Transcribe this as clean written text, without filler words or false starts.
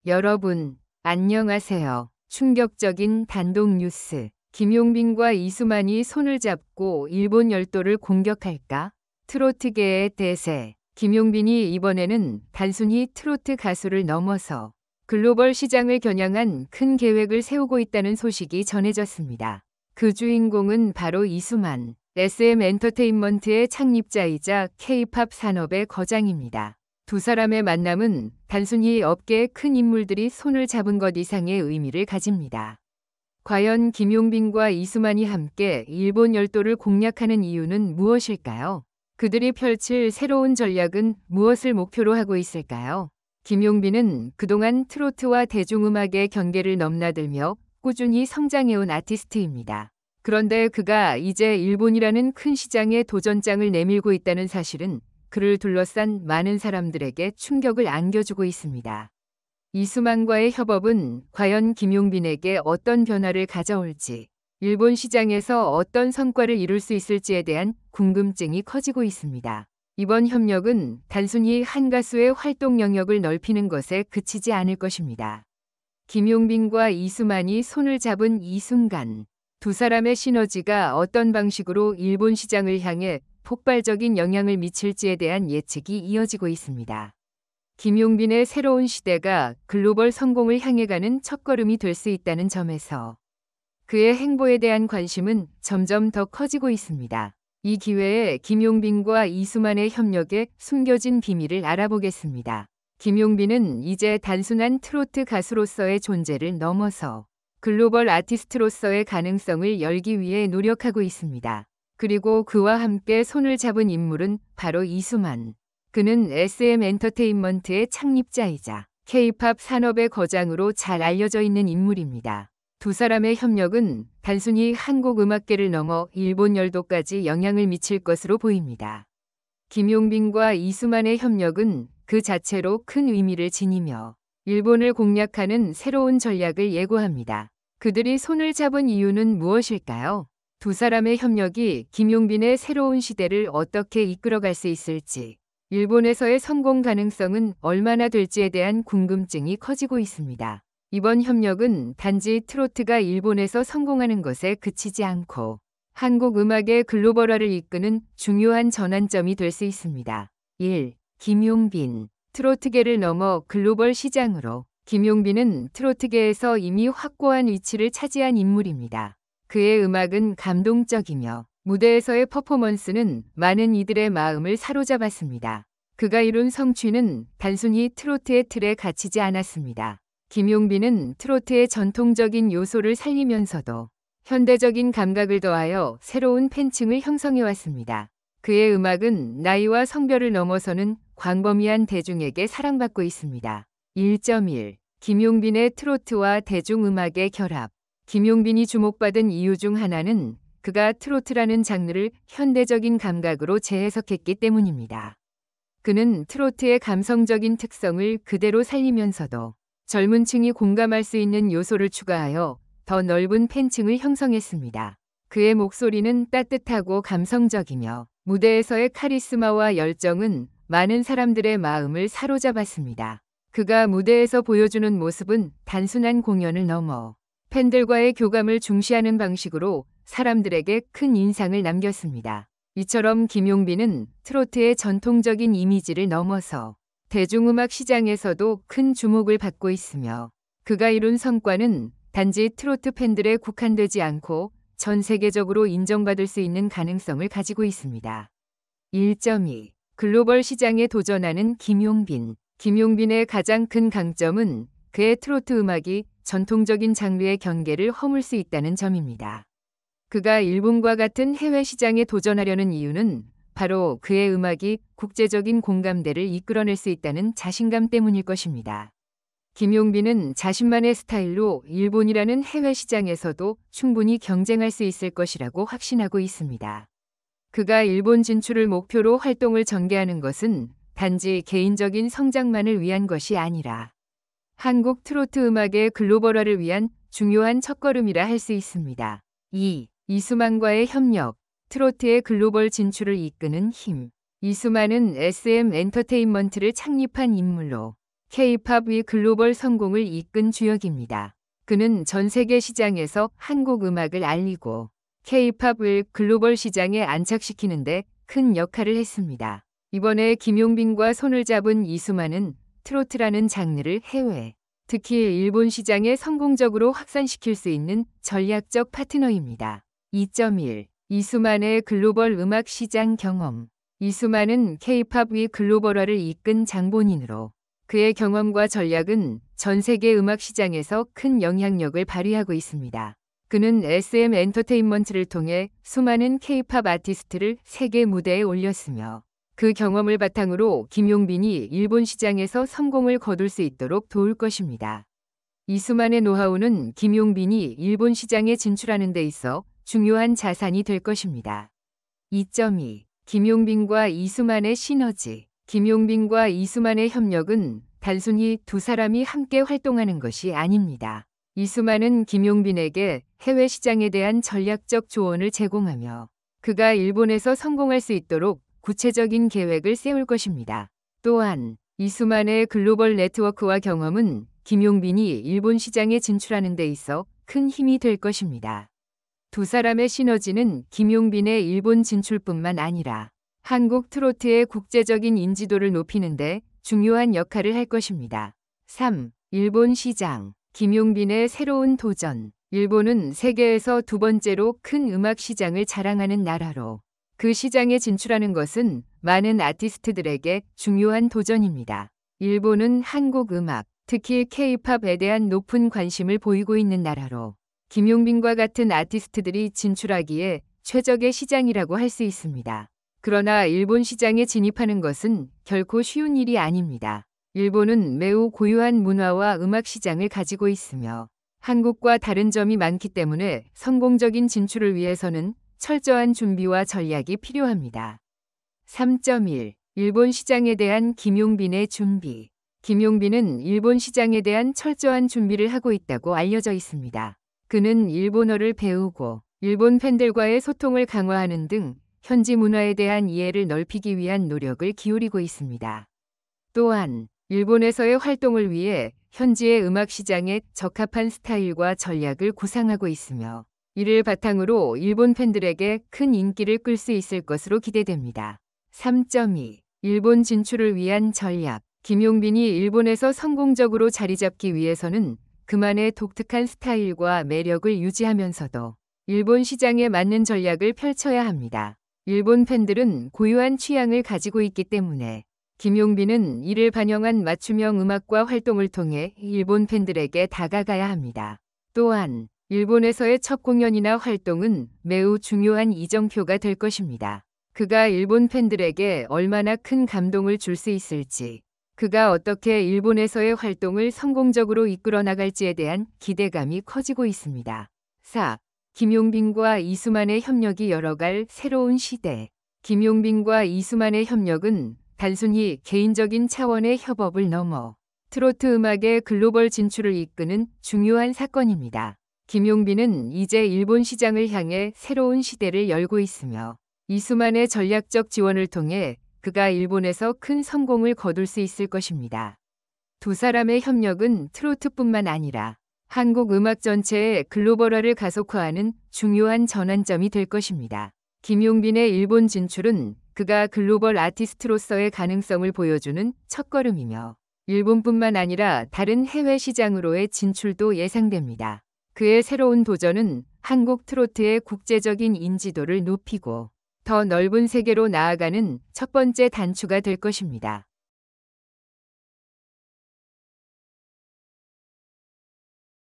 여러분, 안녕하세요. 충격적인 단독 뉴스. 김용빈과 이수만이 손을 잡고 일본 열도를 공격할까? 트로트계의 대세. 김용빈이 이번에는 단순히 트로트 가수를 넘어서 글로벌 시장을 겨냥한 큰 계획을 세우고 있다는 소식이 전해졌습니다. 그 주인공은 바로 이수만, SM 엔터테인먼트의 창립자이자 K-팝 산업의 거장입니다. 두 사람의 만남은 단순히 업계의 큰 인물들이 손을 잡은 것 이상의 의미를 가집니다. 과연 김용빈과 이수만이 함께 일본 열도를 공략하는 이유는 무엇일까요? 그들이 펼칠 새로운 전략은 무엇을 목표로 하고 있을까요? 김용빈은 그동안 트로트와 대중음악의 경계를 넘나들며 꾸준히 성장해온 아티스트입니다. 그런데 그가 이제 일본이라는 큰 시장에 도전장을 내밀고 있다는 사실은 그를 둘러싼 많은 사람들에게 충격을 안겨주고 있습니다. 이수만과의 협업은 과연 김용빈에게 어떤 변화를 가져올지, 일본 시장에서 어떤 성과를 이룰 수 있을지에 대한 궁금증이 커지고 있습니다. 이번 협력은 단순히 한 가수의 활동 영역을 넓히는 것에 그치지 않을 것입니다. 김용빈과 이수만이 손을 잡은 이 순간, 두 사람의 시너지가 어떤 방식으로 일본 시장을 향해 폭발적인 영향을 미칠지에 대한 예측이 이어지고 있습니다. 김용빈의 새로운 시대가 글로벌 성공을 향해 가는 첫걸음이 될 수 있다는 점에서 그의 행보에 대한 관심은 점점 더 커지고 있습니다. 이 기회에 김용빈과 이수만의 협력에 숨겨진 비밀을 알아보겠습니다. 김용빈은 이제 단순한 트로트 가수로서의 존재를 넘어서 글로벌 아티스트로서의 가능성을 열기 위해 노력하고 있습니다. 그리고 그와 함께 손을 잡은 인물은 바로 이수만. 그는 SM 엔터테인먼트의 창립자이자 K-팝 산업의 거장으로 잘 알려져 있는 인물입니다. 두 사람의 협력은 단순히 한국 음악계를 넘어 일본 열도까지 영향을 미칠 것으로 보입니다. 김용빈과 이수만의 협력은 그 자체로 큰 의미를 지니며 일본을 공략하는 새로운 전략을 예고합니다. 그들이 손을 잡은 이유는 무엇일까요? 두 사람의 협력이 김용빈의 새로운 시대를 어떻게 이끌어갈 수 있을지, 일본에서의 성공 가능성은 얼마나 될지에 대한 궁금증이 커지고 있습니다. 이번 협력은 단지 트로트가 일본에서 성공하는 것에 그치지 않고 한국 음악의 글로벌화를 이끄는 중요한 전환점이 될 수 있습니다. 1. 김용빈. 트로트계를 넘어 글로벌 시장으로. 김용빈은 트로트계에서 이미 확고한 위치를 차지한 인물입니다. 그의 음악은 감동적이며 무대에서의 퍼포먼스는 많은 이들의 마음을 사로잡았습니다. 그가 이룬 성취는 단순히 트로트의 틀에 갇히지 않았습니다. 김용빈은 트로트의 전통적인 요소를 살리면서도 현대적인 감각을 더하여 새로운 팬층을 형성해왔습니다. 그의 음악은 나이와 성별을 넘어서는 광범위한 대중에게 사랑받고 있습니다. 1.1. 김용빈의 트로트와 대중음악의 결합. 김용빈이 주목받은 이유 중 하나는 그가 트로트라는 장르를 현대적인 감각으로 재해석했기 때문입니다. 그는 트로트의 감성적인 특성을 그대로 살리면서도 젊은 층이 공감할 수 있는 요소를 추가하여 더 넓은 팬층을 형성했습니다. 그의 목소리는 따뜻하고 감성적이며 무대에서의 카리스마와 열정은 많은 사람들의 마음을 사로잡았습니다. 그가 무대에서 보여주는 모습은 단순한 공연을 넘어 팬들과의 교감을 중시하는 방식으로 사람들에게 큰 인상을 남겼습니다. 이처럼 김용빈은 트로트의 전통적인 이미지를 넘어서 대중음악 시장에서도 큰 주목을 받고 있으며 그가 이룬 성과는 단지 트로트 팬들에 국한되지 않고 전 세계적으로 인정받을 수 있는 가능성을 가지고 있습니다. 1.2. 글로벌 시장에 도전하는 김용빈. 김용빈의 가장 큰 강점은 그의 트로트 음악이 전통적인 장르의 경계를 허물 수 있다는 점입니다. 그가 일본과 같은 해외 시장에 도전하려는 이유는 바로 그의 음악이 국제적인 공감대를 이끌어낼 수 있다는 자신감 때문일 것입니다. 김용빈은 자신만의 스타일로 일본이라는 해외 시장에서도 충분히 경쟁할 수 있을 것이라고 확신하고 있습니다. 그가 일본 진출을 목표로 활동을 전개하는 것은 단지 개인적인 성장만을 위한 것이 아니라 한국 트로트 음악의 글로벌화를 위한 중요한 첫걸음이라 할 수 있습니다. 2. 이수만과의 협력. 트로트의 글로벌 진출을 이끄는 힘. 이수만은 SM 엔터테인먼트를 창립한 인물로 K-팝의 글로벌 성공을 이끈 주역입니다. 그는 전 세계 시장에서 한국 음악을 알리고 K-팝을 글로벌 시장에 안착시키는 데 큰 역할을 했습니다. 이번에 김용빈과 손을 잡은 이수만은 트로트라는 장르를 해외, 특히 일본 시장에 성공적으로 확산시킬 수 있는 전략적 파트너입니다. 2.1. 이수만의 글로벌 음악 시장 경험. 이수만은 K-팝의 글로벌화를 이끈 장본인으로 그의 경험과 전략은 전 세계 음악 시장에서 큰 영향력을 발휘하고 있습니다. 그는 SM 엔터테인먼트를 통해 수많은 K-팝 아티스트를 세계 무대에 올렸으며 그 경험을 바탕으로 김용빈이 일본 시장에서 성공을 거둘 수 있도록 도울 것입니다. 이수만의 노하우는 김용빈이 일본 시장에 진출하는 데 있어 중요한 자산이 될 것입니다. 2.2. 김용빈과 이수만의 시너지. 김용빈과 이수만의 협력은 단순히 두 사람이 함께 활동하는 것이 아닙니다. 이수만은 김용빈에게 해외 시장에 대한 전략적 조언을 제공하며 그가 일본에서 성공할 수 있도록 구체적인 계획을 세울 것입니다. 또한 이수만의 글로벌 네트워크와 경험은 김용빈이 일본 시장에 진출하는 데 있어 큰 힘이 될 것입니다. 두 사람의 시너지는 김용빈의 일본 진출뿐만 아니라 한국 트로트의 국제적인 인지도를 높이는 데 중요한 역할을 할 것입니다. 3. 일본 시장. 김용빈의 새로운 도전. 일본은 세계에서 두 번째로 큰 음악 시장을 자랑하는 나라로 그 시장에 진출하는 것은 많은 아티스트들에게 중요한 도전입니다. 일본은 한국 음악, 특히 K-팝에 대한 높은 관심을 보이고 있는 나라로 김용빈과 같은 아티스트들이 진출하기에 최적의 시장이라고 할 수 있습니다. 그러나 일본 시장에 진입하는 것은 결코 쉬운 일이 아닙니다. 일본은 매우 고유한 문화와 음악 시장을 가지고 있으며 한국과 다른 점이 많기 때문에 성공적인 진출을 위해서는 철저한 준비와 전략이 필요합니다. 3.1. 일본 시장에 대한 김용빈의 준비. 김용빈은 일본 시장에 대한 철저한 준비를 하고 있다고 알려져 있습니다. 그는 일본어를 배우고 일본 팬들과의 소통을 강화하는 등 현지 문화에 대한 이해를 넓히기 위한 노력을 기울이고 있습니다. 또한 일본에서의 활동을 위해 현지의 음악 시장에 적합한 스타일과 전략을 구상하고 있으며 이를 바탕으로 일본 팬들에게 큰 인기를 끌 수 있을 것으로 기대됩니다. 3.2. 일본 진출을 위한 전략. 김용빈이 일본에서 성공적으로 자리 잡기 위해서는 그만의 독특한 스타일과 매력을 유지하면서도 일본 시장에 맞는 전략을 펼쳐야 합니다. 일본 팬들은 고유한 취향을 가지고 있기 때문에 김용빈은 이를 반영한 맞춤형 음악과 활동을 통해 일본 팬들에게 다가가야 합니다. 또한 일본에서의 첫 공연이나 활동은 매우 중요한 이정표가 될 것입니다. 그가 일본 팬들에게 얼마나 큰 감동을 줄 수 있을지, 그가 어떻게 일본에서의 활동을 성공적으로 이끌어 나갈지에 대한 기대감이 커지고 있습니다. 4. 김용빈과 이수만의 협력이 열어갈 새로운 시대. 김용빈과 이수만의 협력은 단순히 개인적인 차원의 협업을 넘어 트로트 음악의 글로벌 진출을 이끄는 중요한 사건입니다. 김용빈은 이제 일본 시장을 향해 새로운 시대를 열고 있으며 이수만의 전략적 지원을 통해 그가 일본에서 큰 성공을 거둘 수 있을 것입니다. 두 사람의 협력은 트로트뿐만 아니라 한국 음악 전체의 글로벌화를 가속화하는 중요한 전환점이 될 것입니다. 김용빈의 일본 진출은 그가 글로벌 아티스트로서의 가능성을 보여주는 첫걸음이며 일본뿐만 아니라 다른 해외 시장으로의 진출도 예상됩니다. 그의 새로운 도전은 한국 트로트의 국제적인 인지도를 높이고 더 넓은 세계로 나아가는 첫 번째 단추가 될 것입니다.